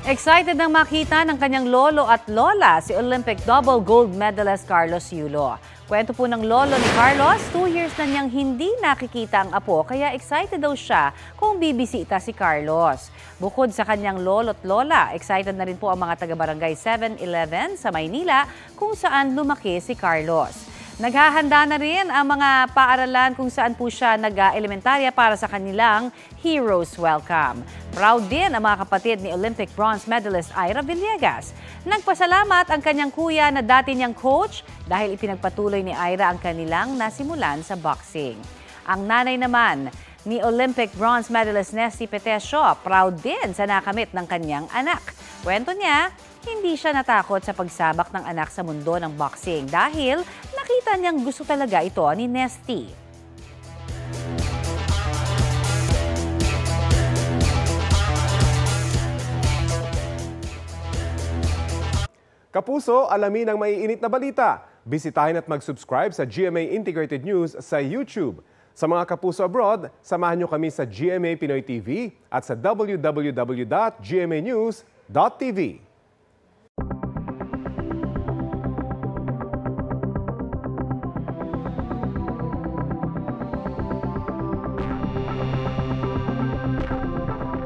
Excited nang makita ng kanyang lolo at lola si Olympic double gold medalist Carlos Yulo. Kwento po ng lolo ni Carlos, 2 years na niyang hindi nakikita ang apo kaya excited daw siya kung bibisita si Carlos. Bukod sa kanyang lolo at lola, excited na rin po ang mga taga-barangay 7-Eleven sa Maynila kung saan lumaki si Carlos. Naghahanda na rin ang mga paaralan kung saan po siya nag-elementarya para sa kanilang Heroes Welcome. Proud din ang mga kapatid ni Olympic bronze medalist Ira Villegas. Nagpasalamat ang kanyang kuya na dati niyang coach dahil ipinagpatuloy ni Ira ang kanilang nasimulan sa boxing. Ang nanay naman ni Olympic bronze medalist Nesty Petesio, proud din sa nakamit ng kanyang anak. Kwento niya, hindi siya natakot sa pagsabak ng anak sa mundo ng boxing dahil nakita niyang gusto talaga ito ni Nesty. Kapuso, alamin ang maiinit na balita. Bisitahin at mag-subscribe sa GMA Integrated News sa YouTube. Sa mga kapuso abroad, samahan niyo kami sa GMA Pinoy TV at sa www.gmanews.tv.